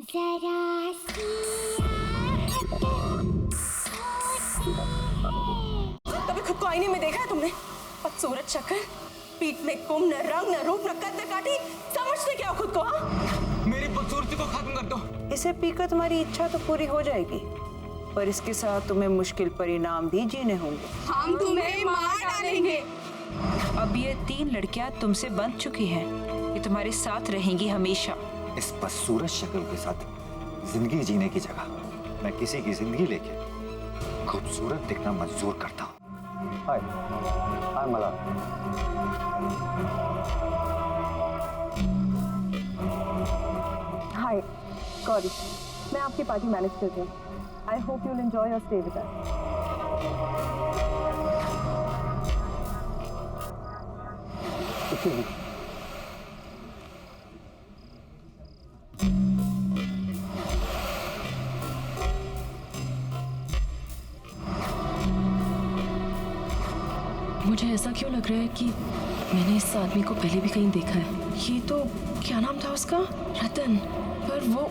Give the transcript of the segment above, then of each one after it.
जरा कभी खुद को आईने में देखा है तुमने? बदसूरत शक्ल, पीठ में कुम, न रंग न रूप न कद न काटी, समझते क्या हो खुद को? हाँ, मेरी बदसूरती को खत्म कर दो। इसे पीकर तुम्हारी इच्छा तो पूरी हो जाएगी, पर इसके साथ तुम्हें मुश्किल परिणाम भी जीने होंगे। हम तुम्हें मार डालेंगे। अब ये 3 लड़कियां तुमसे बंध चुकी हैं, ये तुम्हारे साथ रहेंगी हमेशा। इस बदसूरत शक्ल के साथ जिंदगी जीने की जगह मैं किसी की जिंदगी लेके खूबसूरत दिखना मंजूर करता हूँ। हाय, हाय मला। हाय गौरी, मैं आपकी पार्टी मैनेज कर रही हूँ। I hope you will enjoy your stay with us. मुझे ऐसा क्यों लग रहा है कि मैंने इस आदमी को पहले भी कहीं देखा है। ये तो क्या नाम था उसका? रतन। पर वो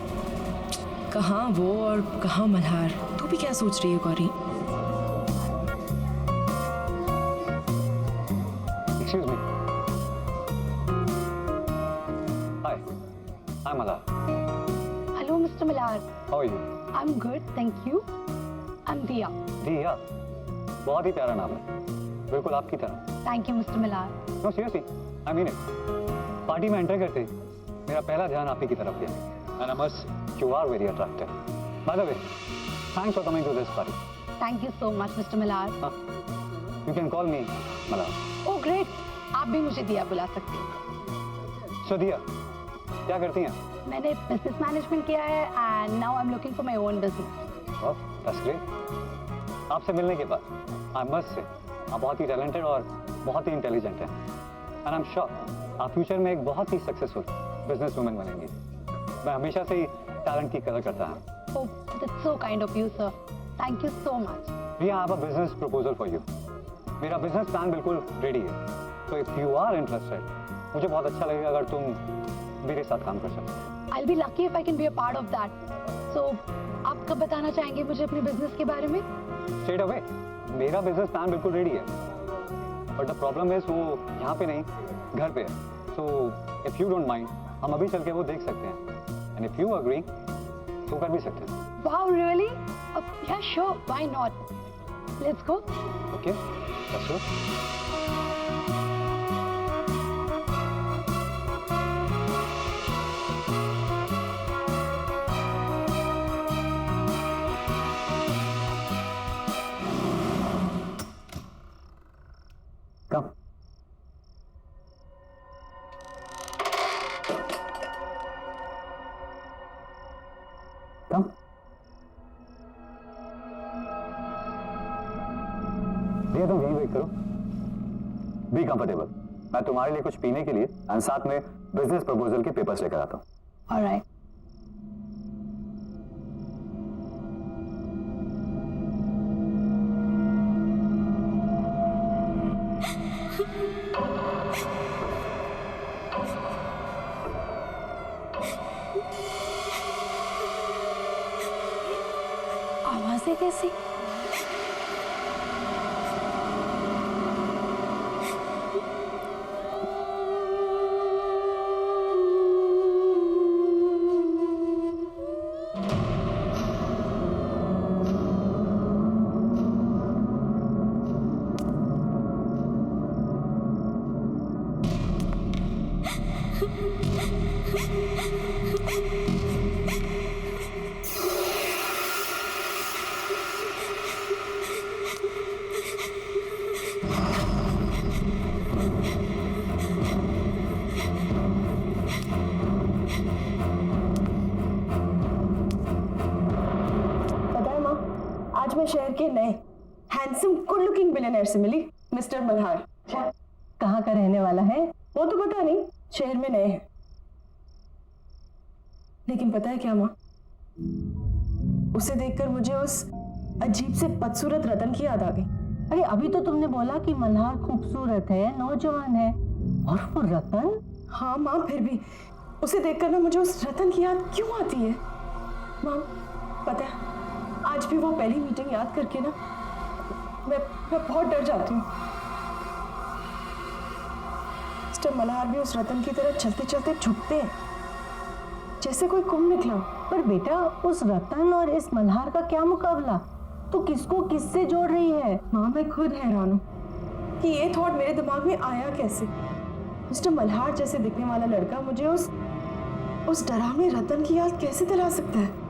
कहाँ वो और कहाँ मल्हार? तू भी क्या सोच रही है Gauri? Excuse me. Hi, I'm Malhar. Hello mister Malhar. How are you? I am good, thank you. I am दिया। दिया, बहुत ही प्यारा नाम है, बिल्कुल आपकी तरह। Thank you mister Malhar. No, seriously, I mean it. Party में एंटर करते ही मेरा पहला ध्यान आप ही की तरफ गया। And I must, you are very attractive. By the way, thanks for coming to this party. Thank you so much mister Malhar. You can call me Malhar. Oh great, आप भी मुझे दिया बुला सकते हैं। So दिया, क्या करती हैं? मैंने बिजनेस मैनेजमेंट किया है and now I am looking for my own business. Oh, that's great. आपसे मिलने के बाद I must say, आप बहुत ही टैलेंटेड और बहुत ही इंटेलिजेंट हैं। And I'm sure आप फ्यूचर में एक बहुत ही सक्सेसफुल बिजनेस वुमन बनेंगी। मैं हमेशा से ही टैलेंट की कदर करता हूँ। Oh that's so kind of you sir, thank you so much. We have a business proposal for you. मेरा बिजनेस प्लान बिल्कुल रेडी है, तो इफ यू आर इंटरेस्टेड, मुझे बहुत अच्छा लगेगा अगर तुम मेरे साथ काम कर सको। I'll be lucky if I can be a part of that. So आप कब बताना चाहेंगे मुझे अपने बिजनेस के बारे में? स्ट्रेट अवे, मेरा बिजनेस प्लान बिल्कुल रेडी है, बट द प्रॉब्लम इज वो यहाँ पे नहीं, घर पे है। So if you don't mind, हम अभी चल के वो देख सकते हैं, एंड इफ यू एग्री तो कर भी सकते हैं। Wow, really? Yeah, sure. Why not? Let's go. Okay, let's go. Come. Come. भैया तुम यहीं वेट करो। Be comfortable. मैं तुम्हारे लिए कुछ पीने के लिए और साथ में बिजनेस प्रपोजल के पेपर्स लेकर आता हूँ। All right. आवाजें कैसी? आज मैं शहर के नए हैंडसम गुड लुकिंग बिलियनर से मिली, मिस्टर मल्हार। कहाँ का रहने वाला है वो तो पता नहीं, शहर में नए हैं। लेकिन पता है क्या माँ, उसे देखकर मुझे उस अजीब से बदसूरत रतन की याद आ गई। अरे अभी तो तुमने बोला कि मल्हार खूबसूरत है, नौजवान है, और वो रतन? हाँ माँ, फिर भी उसे देखकर ना मुझे उस रतन की याद क्यों आती है? माम, पता है आज भी वो पहली मीटिंग याद करके ना मैं बहुत डर जाती हूँ। मिस्टर मल्हार भी उस रतन की तरह चलते चलते झुकते हैं जैसे कोई कुंभ निकला। पर बेटा उस रतन और इस मल्हार का क्या मुकाबला? तू किसको किससे जोड़ रही है? माँ, मैं खुद हैरान हूँ कि ये थॉट मेरे दिमाग में आया कैसे। मिस्टर मल्हार जैसे दिखने वाला लड़का मुझे उस डरावने रतन की याद कैसे दिला सकता है?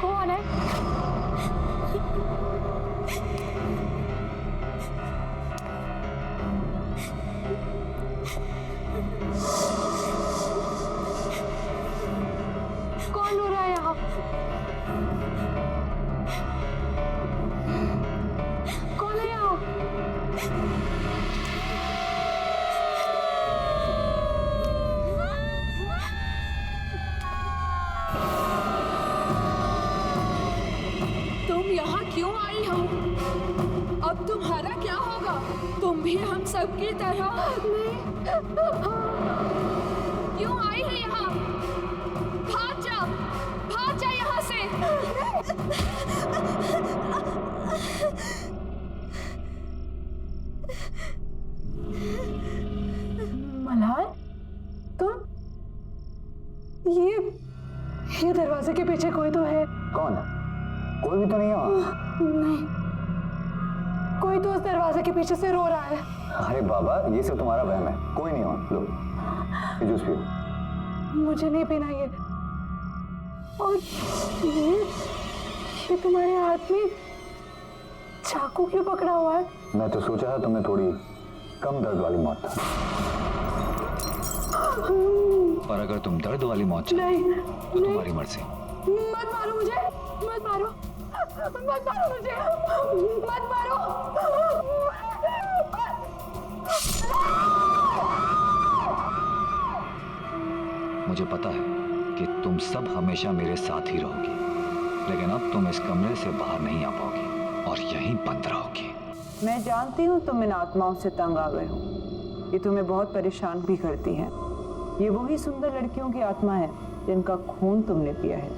कौन है? कौन हो रहा है यहाँ? कौन है यहाँ? तुम यहाँ क्यों आई हो? अब तुम्हारा क्या होगा? तुम भी हम सब की तरह क्यों आई है यहाँ? भाग जा यहाँ से। मल्हार, तुम? ये दरवाजे के पीछे कोई तो है। कौन है? कोई भी तो नहीं है वहाँ। नहीं, कोई तो उस दरवाजे के पीछे से रो रहा है। अरे बाबा, ये सब तुम्हारा वहम है, कोई नहीं वहाँ। लो ये जूस पियो। मुझे नहीं पीना ये। और ये तुम्हारे हाथ में चाकू क्यों पकड़ा हुआ है? मैं तो सोचा था तुम्हें थोड़ी कम दर्द वाली मौत था, और अगर तुम दर्द वाली मौत चाहते नहीं, तो तुम्हारी मर्जी। मत मारो मुझे, मत मारो, मत मारो मुझे, मत मारो। मुझे पता है कि तुम सब हमेशा मेरे साथ ही रहोगी, लेकिन अब तुम इस कमरे से बाहर नहीं आ पाओगी और यहीं बंद रहोगी। मैं जानती हूँ तुम इन आत्माओं से तंग आ गए हो। ये तुम्हें बहुत परेशान भी करती हैं। ये वही सुंदर लड़कियों की आत्मा है जिनका खून तुमने पिया है।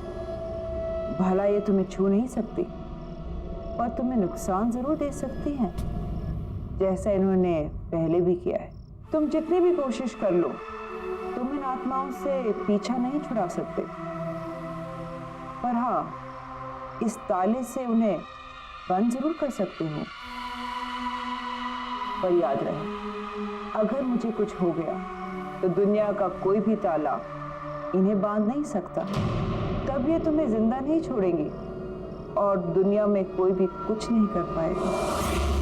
भला ये तुम्हें छू नहीं सकती, पर तुम्हें नुकसान जरूर दे सकती हैं, जैसा इन्होंने पहले भी किया है। तुम जितनी भी कोशिश कर लो, तुम इन आत्माओं से पीछा नहीं छुड़ा सकते, पर हाँ, इस ताले से उन्हें बंद जरूर कर सकते हो। पर याद रहे, अगर मुझे कुछ हो गया तो दुनिया का कोई भी ताला इन्हें बांध नहीं सकता। तब ये तुम्हें जिंदा नहीं छोड़ेंगी और दुनिया में कोई भी कुछ नहीं कर पाएगा।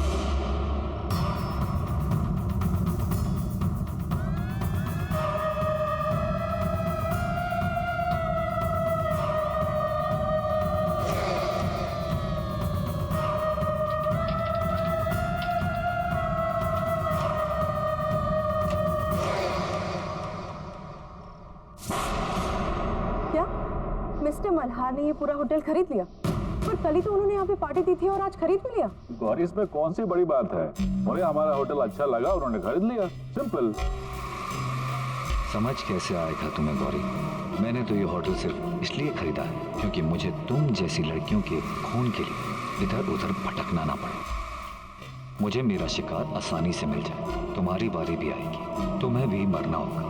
मिस्टर मल्हार ने ये पूरा होटल खरीद लिया, पर कल ही तो उन्होंने यहाँ पे पार्टी दी थी और आज खरीद भी लिया। गौरी, इसमें कौन सी बड़ी बात है? उन्हें हमारा होटल अच्छा लगा, उन्होंने खरीद लिया, सिंपल। समझ कैसे आएगा तुम्हें गौरी? मैंने तो ये होटल सिर्फ इसलिए खरीदा है क्योंकि मुझे तुम जैसी लड़कियों के खून के लिए इधर उधर भटकना ना पड़े। मुझे मेरा शिकार आसानी से मिल जाए। तुम्हारी बारी भी आएगी, तुम्हें भी मरना होगा,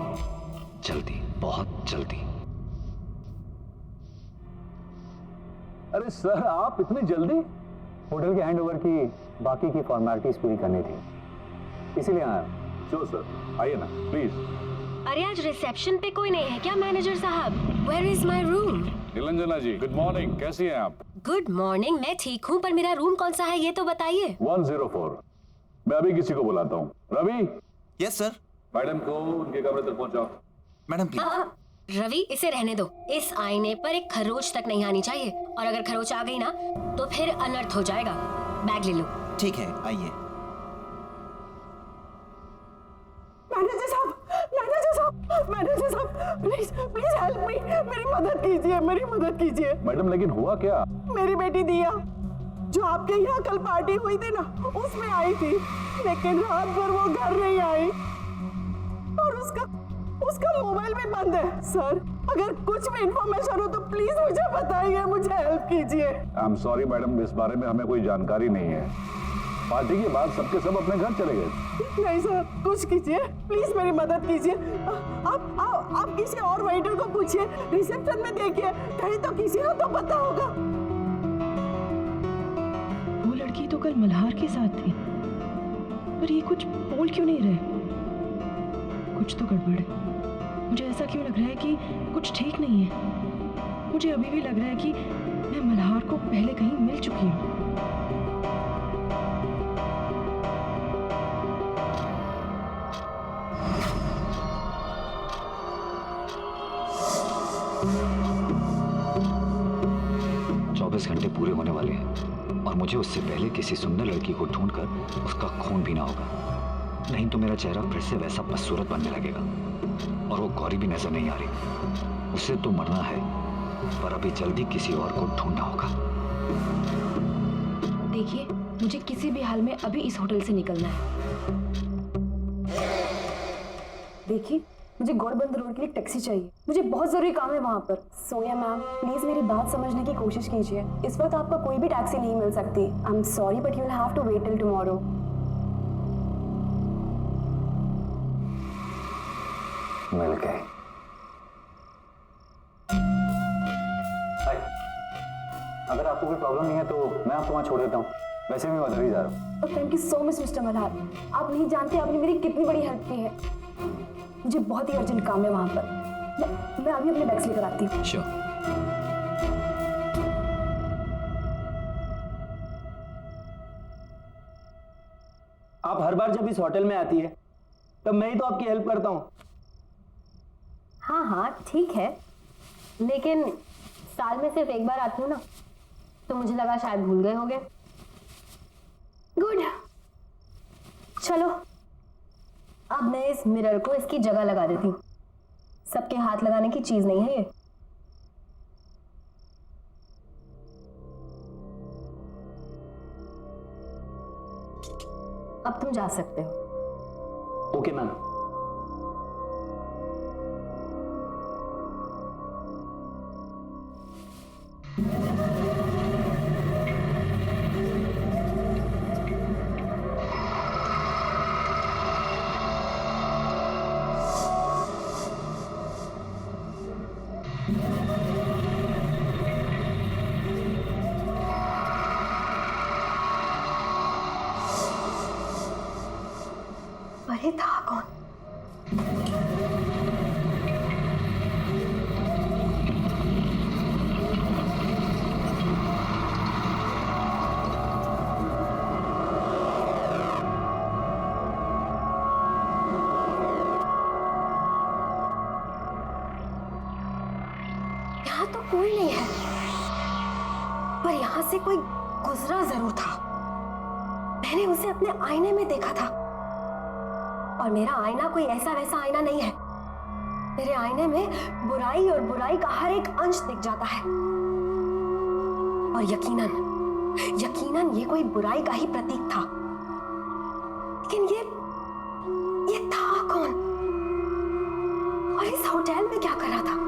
जल्दी, बहुत जल्दी। अरे सर, आप इतनी जल्दी? होटल के हैंडओवर की बाकी की फॉर्मेलिटीज पूरी करनी थी, इसीलिए आया। श्योर सर, आइए ना प्लीज। अरे आज रिसेप्शन पे कोई नहीं है क्या मैनेजर साहब? Where is my room? Niranjana ji, good morning, कैसी हैं आप? गुड मॉर्निंग, मैं ठीक हूँ, पर मेरा रूम कौन सा है ये तो बताइए। 104। मैं अभी किसी को बुलाता हूँ। रवि। Yes sir. मैडम को उनके कमरे तक पहुंचाओ। Madam please. रवि, इसे रहने दो। इस आईने पर एक खरोच तक नहीं आनी चाहिए, और अगर खरोच आ गई ना तो फिर अनर्थ हो जाएगा। बैग ले लो। ठीक है, आइए। मैनेजर साहब, मैनेजर साहब, मैनेजर साहब, प्लीज प्लीज हेल्प मी, मेरी मदद कीजिए, मेरी मदद कीजिए। मैडम लेकिन हुआ क्या? मेरी बेटी दिया जो आपके यहाँ कल पार्टी हुई थी ना, उसमें आई थी, लेकिन रात भर वो घर नहीं आई और उसका मोबाइल भी बंद है। सर अगर कुछ भी इंफॉर्मेशन हो तो प्लीज मुझे बताइए, मुझे हेल्प कीजिए। आई एम सॉरी मैडम, इस बारे में हमें कोई जानकारी नहीं है। पार्टी के बाद सबके सब अपने घर चले गए। नहीं सर, कुछ कीजिए प्लीज, मेरी मदद कीजिए। आप किसी और वेटर को पूछिए, रिसेप्शन में देखिए, कहीं तो किसी को तो पता होगा। वो लड़की तो कल मल्हार के साथ थी, पर ये कुछ बोल क्यों नहीं रहे? कुछ तो गड़बड़ है। मुझे ऐसा क्यों लग रहा है कि कुछ ठीक नहीं है। मुझे अभी भी लग रहा है कि मैं मल्हार को पहले कहीं मिल चुकी हूँ। घंटे पूरे होने वाले हैं और मुझे उससे पहले किसी सुंदर लड़की को ढूंढकर उसका खून पीना होगा, नहीं तो मेरा चेहरा फिर से वैसा बदसूरत बनने लगेगा। और वो गौरी भी नजर नहीं आ रही। उसे तो मरना है, पर अभी जल्दी किसी और को ढूंढना होगा। देखिए, मुझे किसी भी हाल में अभी इस होटल से निकलना है। देखिए, मुझे गौरबंद रोड के लिए टैक्सी चाहिए, मुझे बहुत जरूरी काम है वहाँ पर। सोनिया मैम प्लीज मेरी बात समझने की कोशिश कीजिए, इस वक्त आपको कोई भी टैक्सी नहीं मिल सकती। I am sorry but you will have to wait till tomorrow. मिल गए। अगर आपको कोई प्रॉब्लम नहीं है तो मैं आपको वहाँ छोड़ देता हूँ, वैसे भी मैं उधर ही जा रहा हूँ। Thank you so much mister Malhar, आप नहीं जानते आपने मेरी कितनी बड़ी हेल्प की है। मुझे बहुत ही अर्जेंट काम है वहां पर, मैं अभी अपने बैग्स लेकर आती हूँ। श्योर। आप हर बार जब इस होटल में आती है तब मैं ही तो आपकी हेल्प करता हूँ। हाँ हाँ ठीक है, लेकिन साल में सिर्फ एक बार आती हूँ ना, तो मुझे लगा शायद भूल गए होगे। गुड, चलो अब मैं इस मिरर को इसकी जगह लगा देती हूँ। सबके हाथ लगाने की चीज नहीं है ये। अब तुम जा सकते हो। Okay ma'am. अरे था कौन? यहाँ तो कोई नहीं है, पर यहाँ से कोई गुजरा जरूर था। मैंने उसे अपने आईने में देखा था, और मेरा आईना कोई ऐसा वैसा आईना नहीं है। मेरे आईने में बुराई और बुराई का हर एक अंश दिख जाता है, और यकीनन ये कोई बुराई का ही प्रतीक था। लेकिन ये था कौन, और इस होटल में क्या कर रहा था?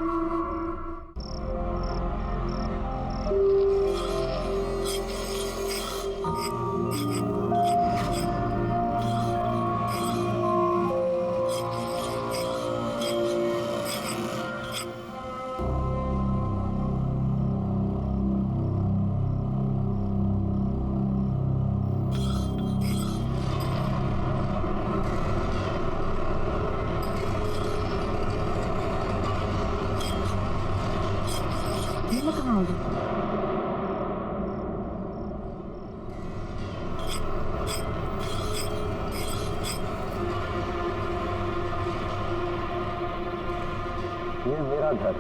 ये मेरा घर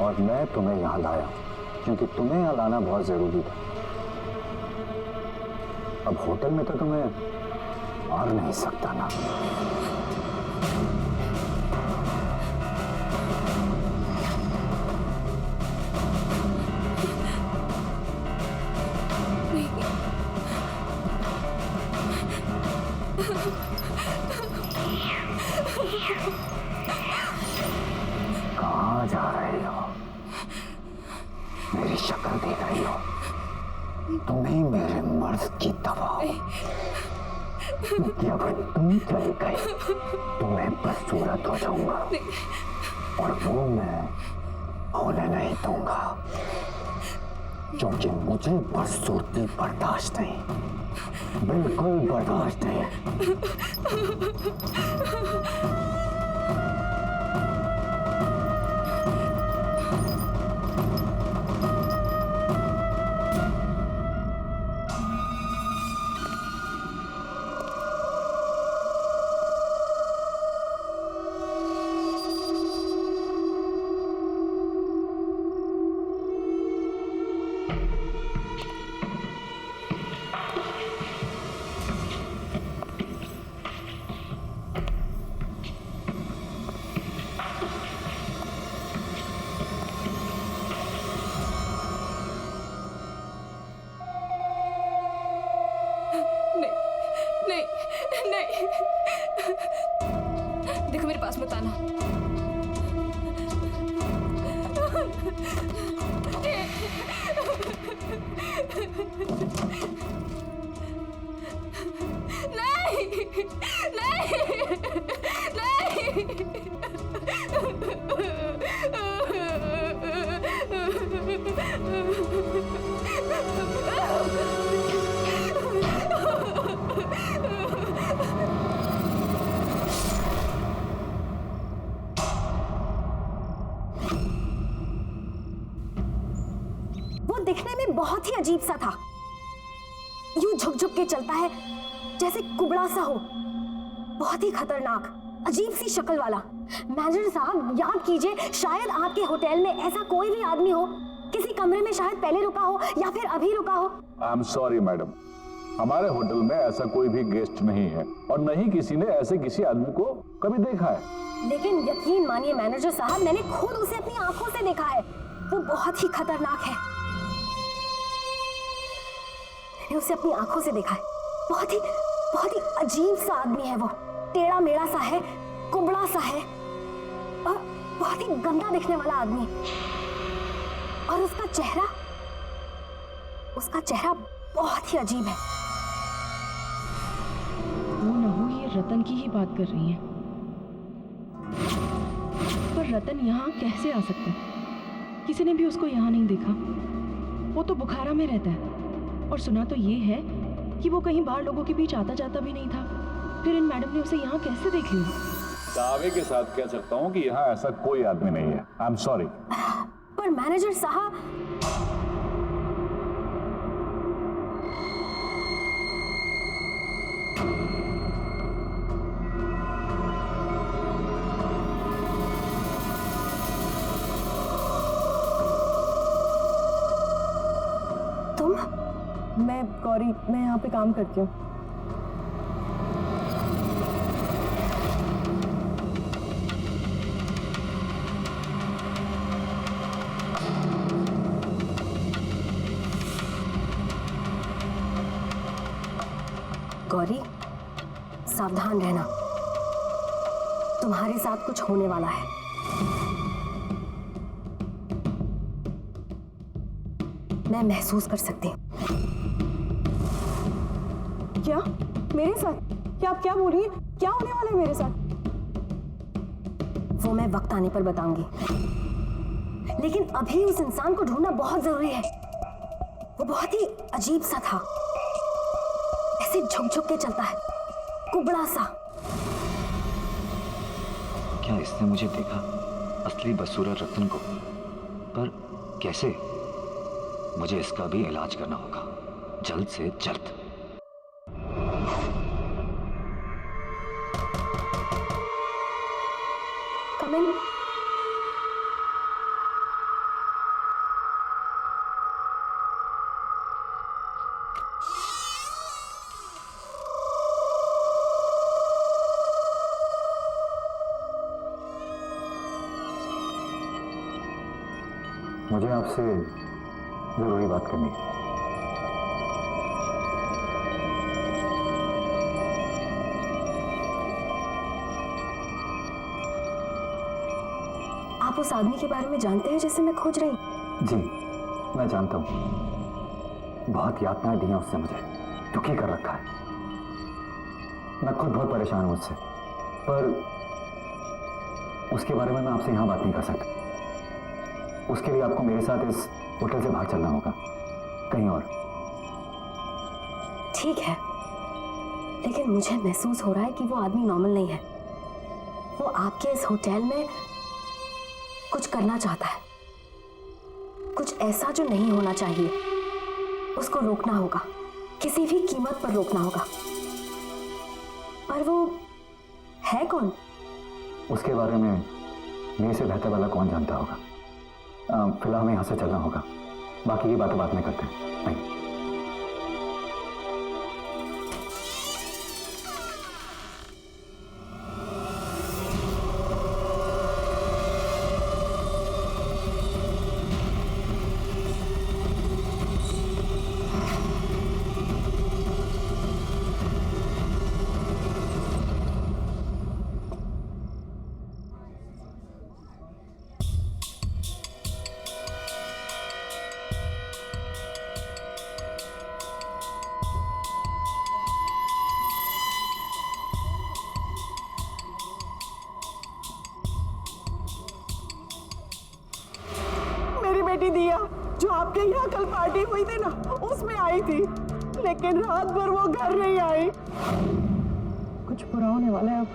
और मैं तुम्हें यहाँ लाया क्योंकि तुम्हें यहाँ लाना बहुत जरूरी था। अब होटल में तो तुम्हें मार नहीं सकता ना। कहाँ जा रही हो? मेरी शक्ल देख रही हो? तुम्हें मेरे मर्ज की दवा हो। जब तुम चली गई तो मैं बदसूरत हो जाऊंगा और वो मैं होने नहीं दूंगा, क्योंकि मुझे बदसूरती बर्दाश्त नहीं, बिल्कुल बर्दाश्त नहीं। देखो मेरे पास मत आना। नहीं नहीं दिखने में बहुत ही अजीब सा था। यूं झुक झुक के चलता है जैसे कुबड़ा सा हो, बहुत ही खतरनाक अजीब सी शक्ल वाला। मैनेजर साहब याद कीजिए, शायद आपके होटल में ऐसा कोई भी आदमी हो, किसी कमरे में शायद पहले रुका हो या फिर अभी रुका हो। आई एम सॉरी मैडम, हमारे होटल में ऐसा कोई भी गेस्ट नहीं है और न ही किसी ने ऐसे किसी आदमी को कभी देखा है। लेकिन यकीन मानिए मैनेजर साहब, मैंने खुद उसे अपनी आंखों से देखा है। वो बहुत ही खतरनाक है। मैंने उसे अपनी आंखों से देखा है। बहुत ही अजीब सा आदमी है वो। टेढ़ा मेढ़ा सा है, कुबड़ा सा है और बहुत ही गंदा दिखने वाला आदमी। और उसका चेहरा बहुत ही अजीब है। वो न हो ये रतन की ही बात कर रही हैं। पर रतन यहाँ कैसे आ सकता है? किसी ने भी उसको यहाँ नहीं देखा। वो तो बुखारा में रहता है और सुना तो ये है कि वो कहीं बाहर लोगों के बीच आता जाता भी नहीं था। फिर इन मैडम ने उसे यहाँ कैसे देख लिया? दावे के साथ कह सकता हूँ कि यहाँ ऐसा कोई आदमी नहीं है। आई एम सॉरी। पर मैनेजर साहब, मैं गौरी, मैं यहाँ पे काम करती हूँ। गौरी, सावधान रहना, तुम्हारे साथ कुछ होने वाला है। मैं महसूस कर सकती हूँ। क्या मेरे साथ? क्या आप क्या बोल रही हैं? क्या होने वाला है मेरे साथ? वो मैं वक्त आने पर बताऊंगी, लेकिन अभी उस इंसान को ढूंढना बहुत जरूरी है। वो बहुत ही अजीब सा था, ऐसे झुक झुक के चलता है, कुबड़ा सा। क्या इसने मुझे देखा, असली बदसूरत रतन को? पर कैसे? मुझे इसका भी इलाज करना होगा, जल्द से जल्द। Come in. मुझे आपसे जरूरी बात करनी है। आप उस आदमी के बारे में जानते हैं जिसे मैं खोज रही हूँ? जी मैं जानता हूँ, बहुत यातनाएं दी हैं उससे मुझे, दुखी कर रखा है। मैं खुद बहुत परेशान हूँ उससे, पर उसके बारे में मैं आपसे यहाँ बात नहीं कर सकता। उसके लिए आपको मेरे साथ इस होटल से बाहर चलना होगा, कहीं और। ठीक है, लेकिन मुझे महसूस हो रहा है कि वो आदमी नॉर्मल नहीं है। वो आपके इस होटल में कुछ करना चाहता है, कुछ ऐसा जो नहीं होना चाहिए। उसको रोकना होगा, किसी भी कीमत पर रोकना होगा। पर वो है कौन? उसके बारे में मेरे से बेहतर वाला कौन जानता होगा। फिलहाल हमें यहाँ से चलना होगा, बाकी की बातें बाद में करते हैं। नहीं। मेरी बेटी दिया जो आपके यहाँ कल पार्टी हुई थी ना, उसमें आई थी, लेकिन रात भर वो घर नहीं आई। कुछ बुरा होने वाला है अब।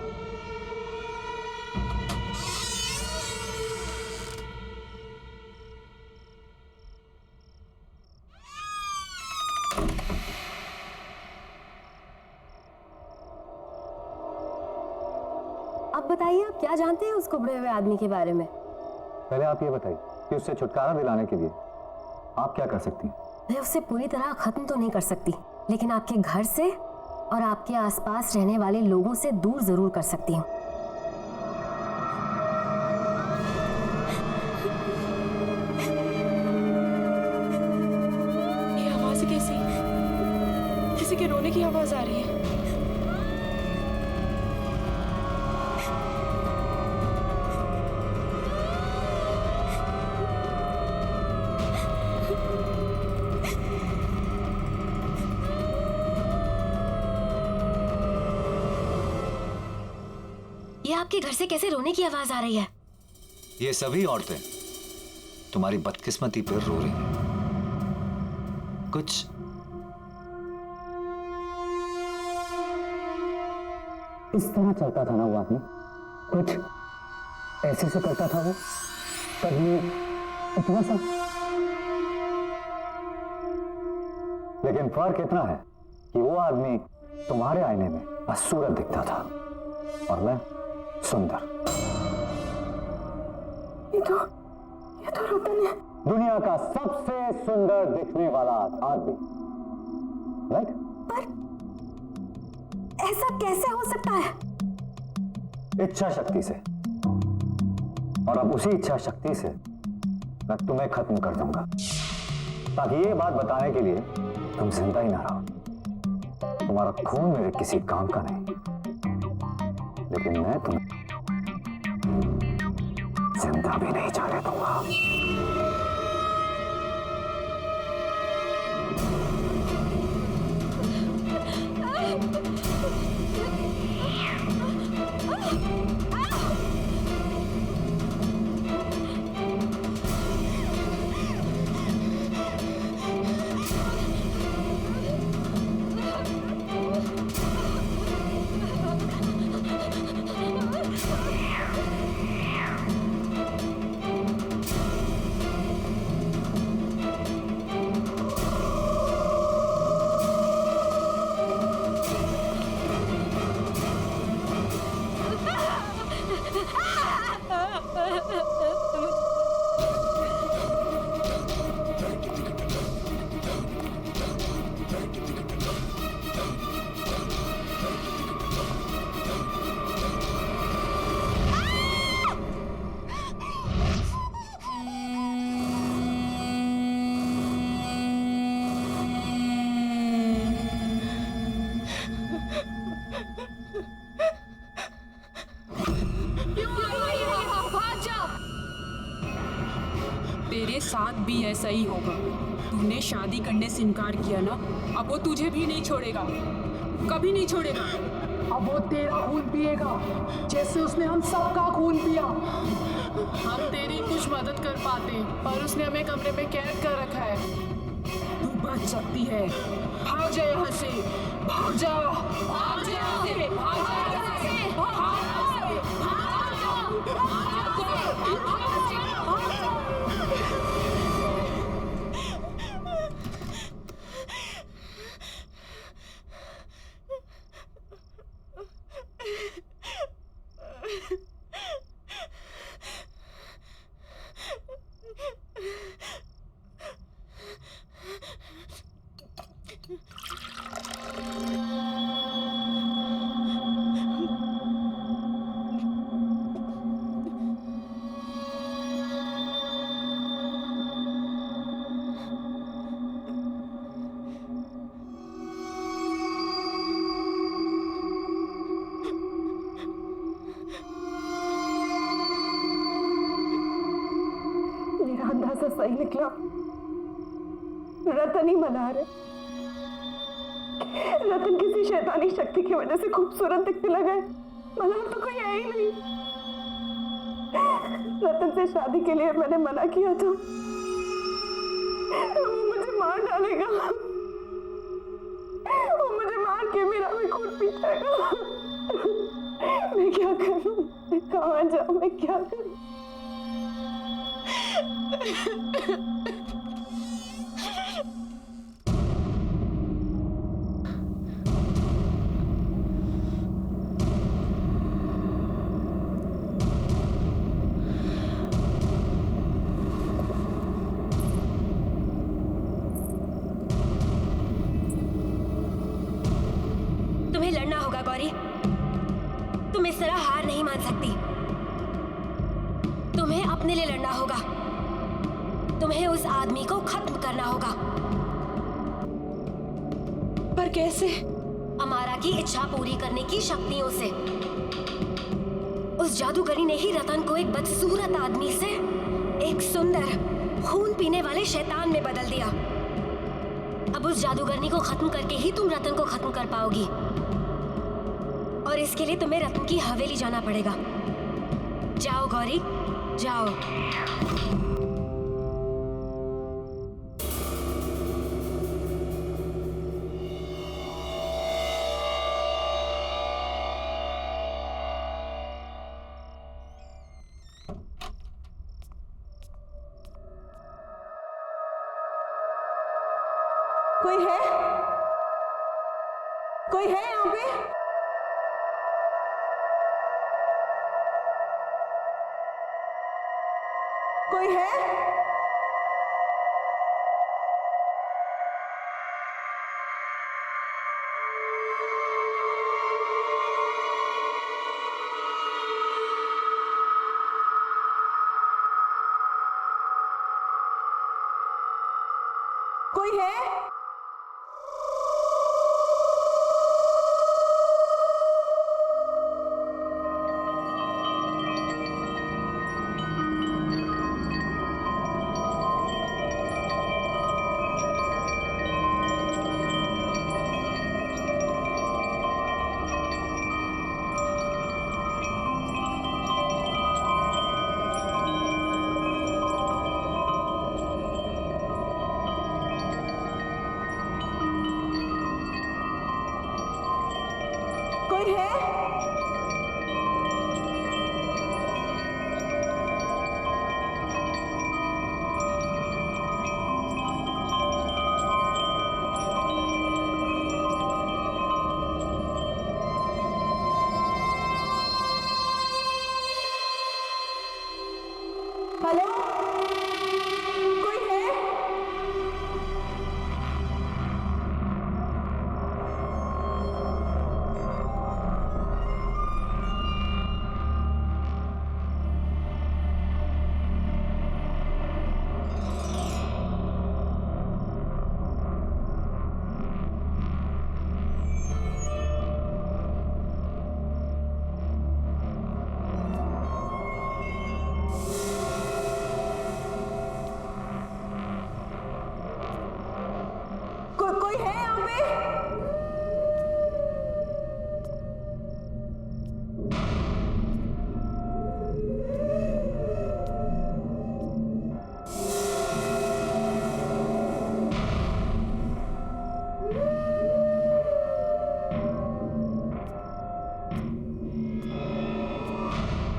अब बताइए, आप क्या जानते हैं उस कुबड़े हुए आदमी के बारे में? पहले आप ये बताइए कि उससे छुटकारा दिलाने के लिए आप क्या कर सकती हैं? मैं उसे पूरी तरह खत्म तो नहीं कर सकती, लेकिन आपके घर से और आपके आसपास रहने वाले लोगों से दूर जरूर कर सकती हूँ। ये आवाज कैसी? किसी के रोने की आवाज आ रही है। ये आपके घर से कैसे रोने की आवाज आ रही है? ये सभी औरतें तुम्हारी बदकिस्मती पर रो रही हैं। कुछ इस तरह चलता था ना वो आदमी, कुछ ऐसे से करता था वो, कभी इतना सा। लेकिन फर्क इतना है कि वो आदमी तुम्हारे आईने में बदसूरत दिखता था और मैं सुंदर। ये तो रतन है, दुनिया का सबसे सुंदर दिखने वाला आदमी, राइट? पर ऐसा कैसे हो सकता है? इच्छा शक्ति से। और अब उसी इच्छा शक्ति से मैं तुम्हें खत्म कर दूंगा, ताकि ये बात बताने के लिए तुम जिंदा ही ना रहो। तुम्हारा खून मेरे किसी काम का नहीं, लेकिन मैं तुम्हें जिंदा भी नहीं जाने दूंगा। साथ भी ऐसा ही होगा। तूने शादी करने से इनकार किया ना, अब वो तुझे भी नहीं छोड़ेगा, कभी नहीं छोड़ेगा। अब वो तेरा खून पिएगा जैसे उसने हम सबका खून पिया। हम तेरी कुछ मदद कर पाते पर उसने हमें कमरे में कैद कर रखा है। तू बच सकती है, भाग जा यहाँ से, भाग जा, भाग जा यहाँ से, भाग जा यहाँ से, भाग जा, भाग जा, भाग जा। मेरा अंदाजा सही निकला, रतन ही मल्हार है। रतन किसी शैतानी शक्ति की वजह से खूबसूरत दिखने लगा है, मल्हार तो कोई है ही नहीं। रतन से शादी के लिए मैंने मना किया था, वो मुझे मार डालेगा, वो मुझे मार के मेरा भी खून पी जाएगा। मैं क्या करूं, मैं कहाँ जाऊं, मैं क्या करूं? तुम्हें लड़ना होगा गौरी, तुम इस तरह हार नहीं मान सकती। तुम्हें अपने लिए लड़ना होगा, तुम्हें उस आदमी को खत्म करना होगा। पर कैसे? अमारा की इच्छा पूरी करने की शक्तियों से। उस जादूगरी ने ही रतन को एक बदसूरत आदमी से एक सुंदर खून पीने वाले शैतान में बदल दिया। अब उस जादूगरनी को खत्म करके ही तुम रतन को खत्म कर पाओगी, और इसके लिए तुम्हें रतन की हवेली जाना पड़ेगा। जाओ गौरी, जाओ। कोई है? कोई है यहाँ पे? कोई है? कोई है?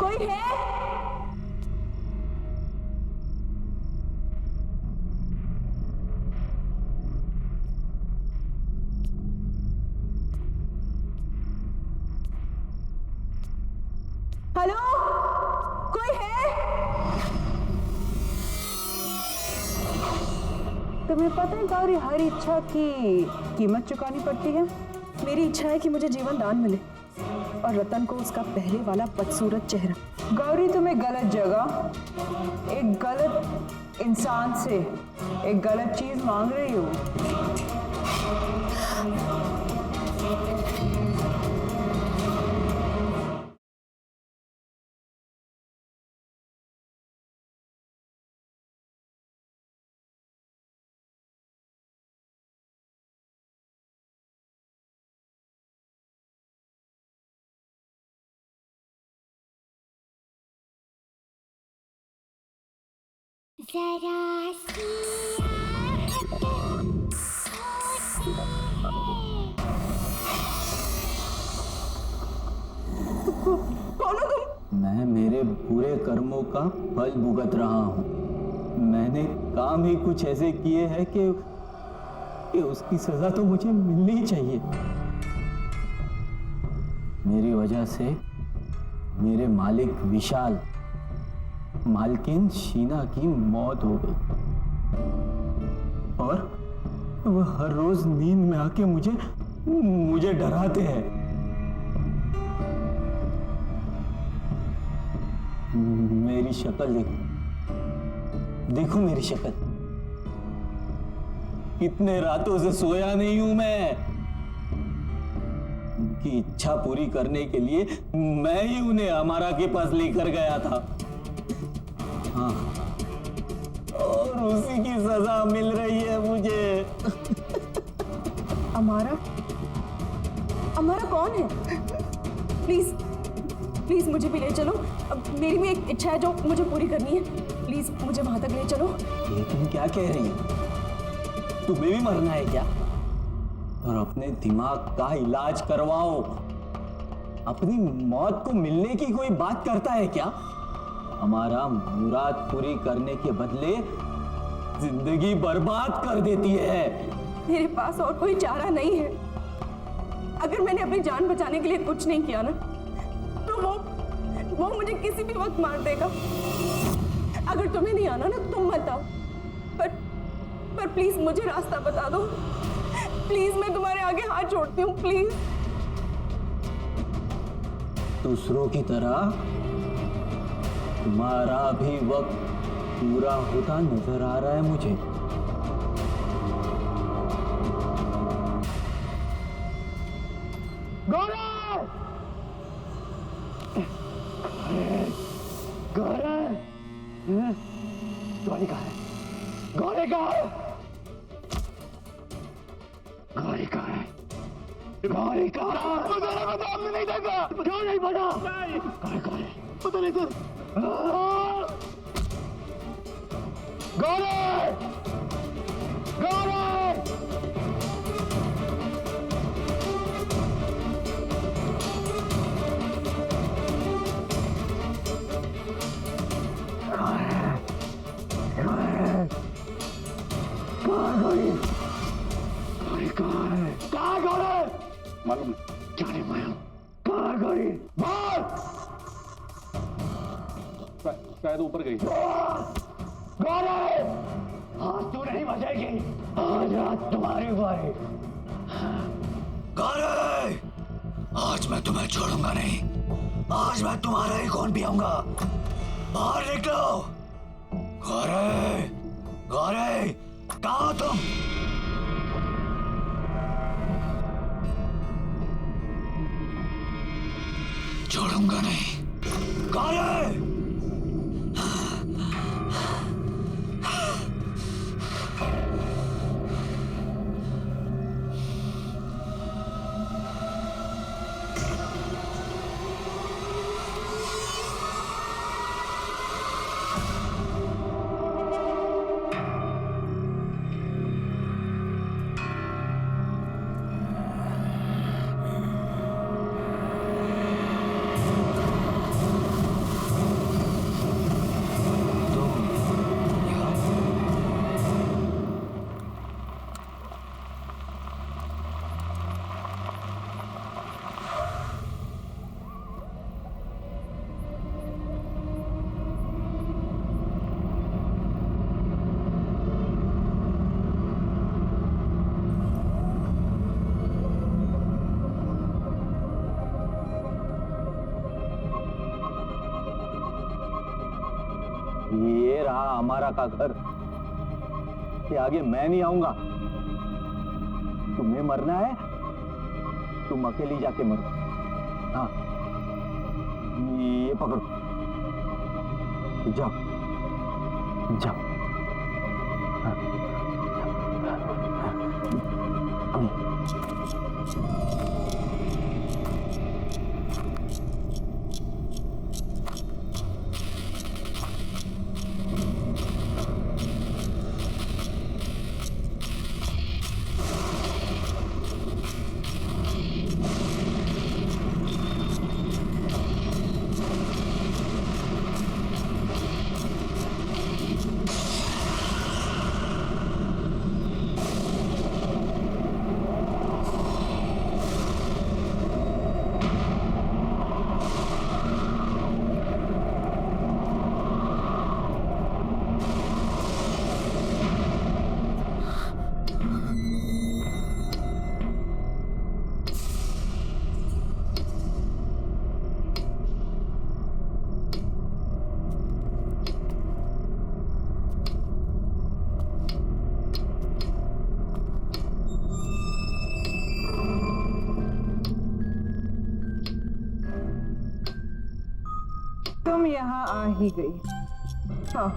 कोई है? हेलो, कोई है? तुम्हें पता है गौरी, हर इच्छा की कीमत चुकानी पड़ती है। मेरी इच्छा है कि मुझे जीवन दान मिले और रतन को उसका पहले वाला बदसूरत चेहरा। गौरी, तुम्हें गलत जगह, एक गलत इंसान से एक गलत चीज मांग रही हो। जरा सी कौन हो तुम? मैं मेरे बुरे कर्मों का फल भुगत रहा हूँ। मैंने काम ही कुछ ऐसे किए हैं कि उसकी सजा तो मुझे मिलनी ही चाहिए। मेरी वजह से मेरे मालिक विशाल, मालकिन शीना की मौत हो गई और वह हर रोज नींद में आके मुझे डराते हैं। मेरी शक्ल देखो मेरी शक्ल। कितने रातों से सोया नहीं हूं मैं। उनकी इच्छा पूरी करने के लिए मैं ही उन्हें अमारा के पास लेकर गया था। हाँ, और उसी की सजा मिल रही है मुझे। अमारा? अमारा कौन है? प्लीज प्लीज मुझे भी ले चलो। अब मेरी भी एक इच्छा है जो मुझे पूरी करनी है। प्लीज मुझे वहां तक ले चलो। ये तुम क्या कह रही हो? तुम्हें भी मरना है क्या? और अपने दिमाग का इलाज करवाओ। अपनी मौत को मिलने की कोई बात करता है क्या? हमारा मुराद पूरी करने के बदले जिंदगी बर्बाद कर देती है। मेरे पास और कोई चारा नहीं है। अगर मैंने अपनी जान बचाने के लिए कुछ नहीं किया ना, तो वो मुझे किसी भी वक्त मार देगा। अगर तुम्हें नहीं आना ना, तुम मत आओ। पर प्लीज मुझे रास्ता बता दो। प्लीज, मैं तुम्हारे आगे हाथ जोड़ती हूँ, प्लीज। दूसरों की तरह तुम्हारा भी वक्त पूरा होता नजर आ रहा है मुझे। गौरी कहाँ है? गौरी कहाँ है? गौरी कहाँ है? गौरी कहाँ है? मुझे नहीं देखा। क्यों नहीं पता? गौरी कहाँ है? पता नहीं सर। गौरी! गौरी! मालूम जाने माया कहाँ गई? शायद ऊपर गई। गौरी! आज तू नहीं बचेगी। आज रात तुम्हारी बारी। गौरी! आज मैं तुम्हें छोड़ूंगा नहीं। आज मैं तुम्हारा ही खून पियूंगा। बाहर निकलो। गौरी! गौरी! कहाँ हो तुम? छोड़ूंगा नहीं। गौरी! ये रहा हमारा का घर। कि आगे मैं नहीं आऊंगा। तुम्हें मरना है, तुम अकेली जाके मरो। हाँ, ये पकड़ो, जाओ जाओ। तुम यहाँ आ ही गई। हाँ,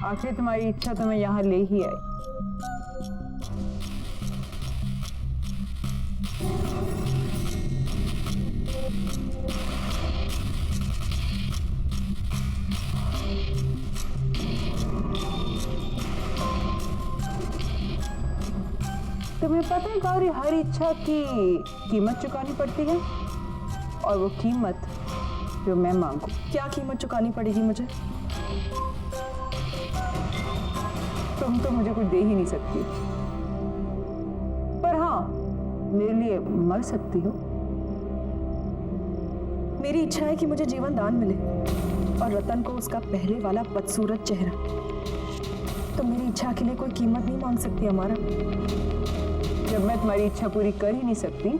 आखिर तुम्हारी इच्छा तुम्हें यहाँ ले ही आई। तुम्हें पता है गौरी, हर इच्छा की कीमत चुकानी पड़ती है, और वो कीमत जो मैं मांगू। क्या कीमत चुकानी पड़ेगी मुझे? तुम तो मुझे कुछ दे ही नहीं सकती, पर हाँ, मेरे लिए मर सकती हो। मेरी इच्छा है कि मुझे जीवन दान मिले और रतन को उसका पहले वाला बदसूरत चेहरा। तो मेरी इच्छा के लिए कोई कीमत नहीं मांग सकती हमारा। जब मैं तुम्हारी इच्छा पूरी कर ही नहीं सकती,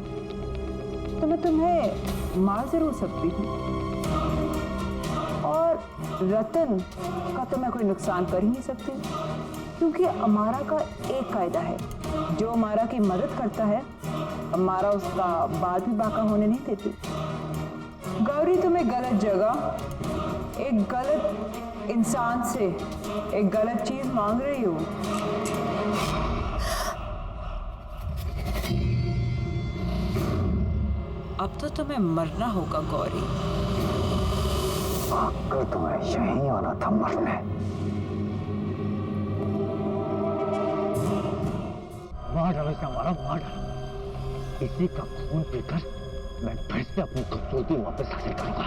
तो मैं तुम्हें मार जरूर सकती हूँ, और रतन का तो मैं कोई नुकसान कर ही नहीं सकती, क्योंकि अमारा का एक कायदा है, जो अमारा की मदद करता है, अमारा उसका बाद भी बाका होने नहीं देती। गौरी, तुम्हें गलत जगह एक गलत इंसान से एक गलत चीज मांग रही हो। अब तो तुम्हें मरना होगा गौरी। अगर तुम्हें यहीं आना था मरने, मार डालो इसे, हमारा मार डालो। इसी का खून पीकर मैं फिर से अपनी खूबसूरती वापस हासिल करूंगा।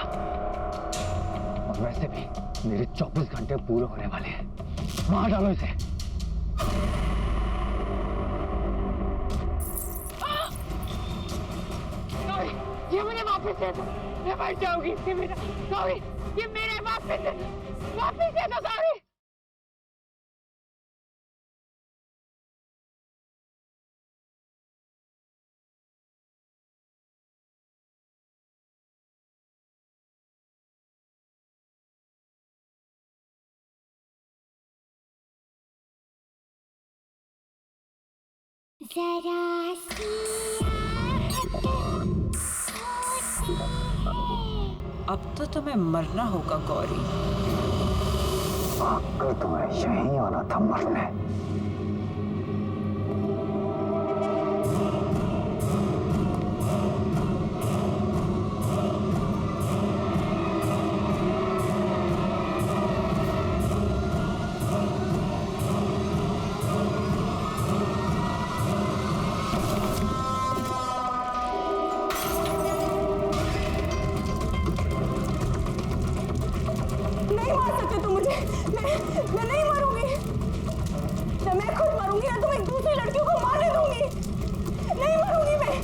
और वैसे भी मेरे 24 घंटे पूरे होने वाले हैं। मार डालो इसे। ये मुझे वापस दे दो, मैं मर जाऊंगी। ये मेरा गौरी, ये मेरे वापस दे दो गौरी। अब तो तुम्हें मरना होगा गौरी। अगर तुम्हें यहीं आना था मरने, नहीं मार सकते तुम मुझे। मैं नहीं मरूंगी। ना मैं खुद मरूंगी, ना तुम एक दूसरी लड़कियों को मारने दूंगी। नहीं मरूंगी मैं।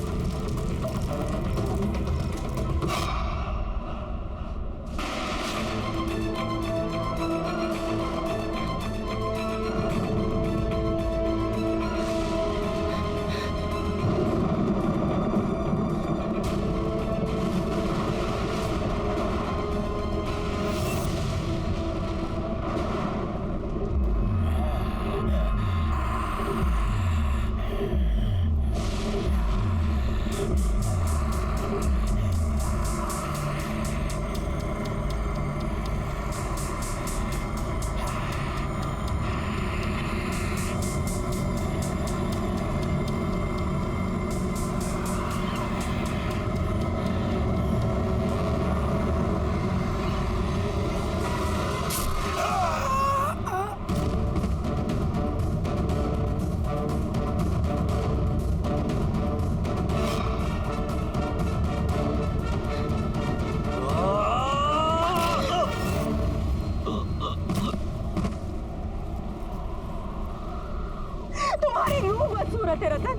खूबसूरत है रतन,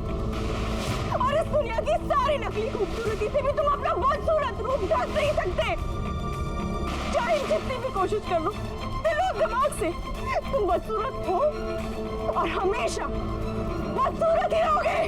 और इस दुनिया की सारी नकली खूबसूरती से भी तुम अपना बदसूरत रूप ढक नहीं सकते। चाहे जितनी भी कोशिश कर लो दिल और दिमाग से, तुम बदसूरत हो और हमेशा बदसूरत ही रहोगे।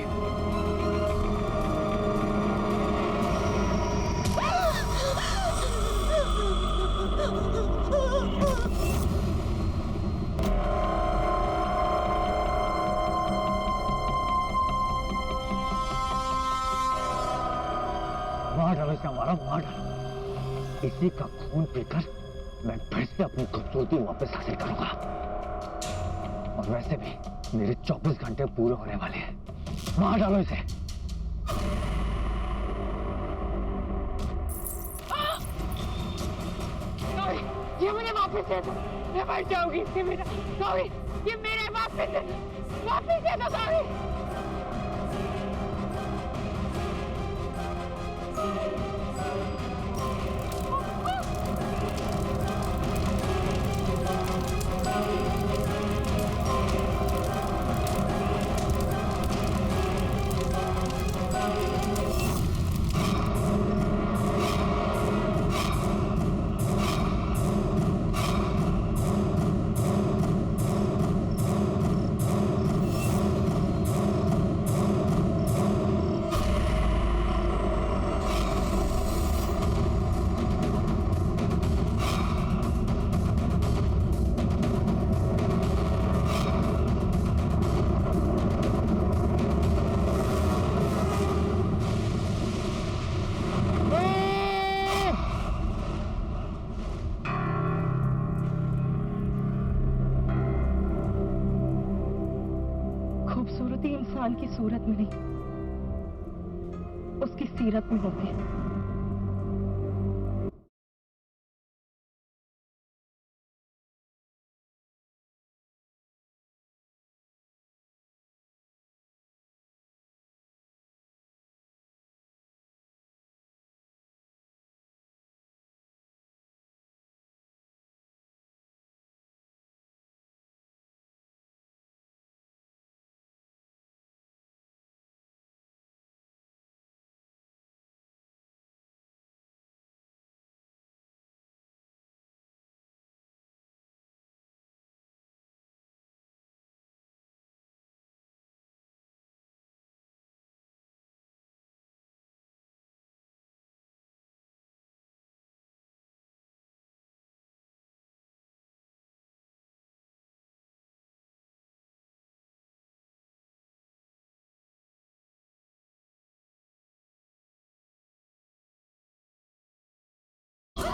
मार डालो इसे, हमारा मार डालो। इसी का खून पीकर मैं फिर से अपनी खूबसूरती वापस हासिल करूंगा। और वैसे भी मेरे 24 घंटे पूरे होने वाले हैं। मार डालो इसे। ये मुझे वापस दे दो, मैं मर जाऊंगी। ये मेरा सॉरी, ये मेरे वापस दे दो, वापस दे दो सॉरी। खूबसूरती इंसान की सूरत में नहीं, उसकी सीरत में होती है।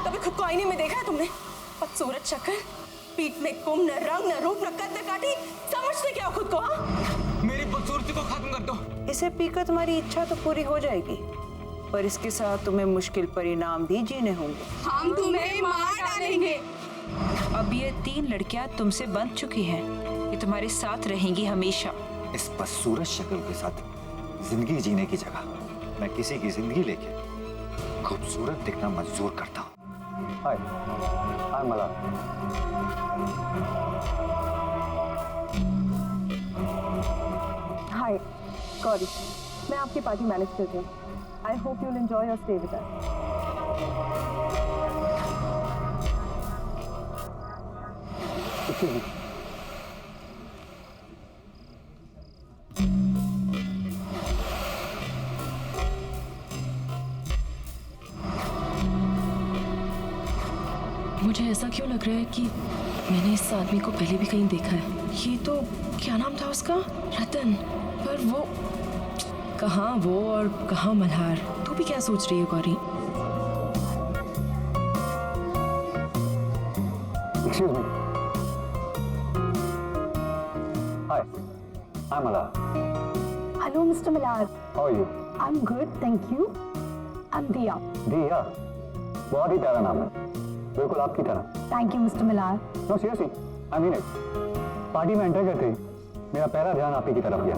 कभी खुद को आईने में देखा है तुमने? बदसूरत शक्ल, पीठ में कुम, न रंग, न रूप, न कद, न काटी। समझते क्या हो खुद को? हाँ, मेरी बदसूरती को खत्म कर दो। इसे पीकर तुम्हारी इच्छा तो पूरी हो जाएगी, पर इसके साथ तुम्हें मुश्किल परिणाम भी जीने होंगे। हम तुम्हें मार डालेंगे। अब ये 3 लड़कियां तुमसे बंध चुकी हैं, ये तुम्हारे साथ रहेंगी हमेशा। इस बदसूरत शक्ल के साथ जिंदगी जीने की जगह मैं किसी की जिंदगी लेके खूबसूरत दिखना मंजूर करता हूँ। हाय, आई एम मलार। हाय गौरी, मैं आपकी पार्टी मैनेज करती हूँ। I hope you will enjoy your stay with us. मुझे ऐसा क्यों लग रहा है कि मैंने इस आदमी को पहले भी कहीं देखा है। ये तो क्या नाम था उसका? रतन। पर वो कहाँ वो और कहाँ मल्हार? तू भी क्या सोच रही है Gauri? Excuse me. Hi, I'm Malhar. Hello, Mr. Malhar. How are you? I'm good, thank you. I'm Diya. दिया, बहुत ही प्यारा नाम है, बिल्कुल आपकी तरह। Thank you, Mr. Malhar. No, seriously, I mean it. Party में एंटर करते ही मेरा पहला ध्यान आप ही की तरफ गया।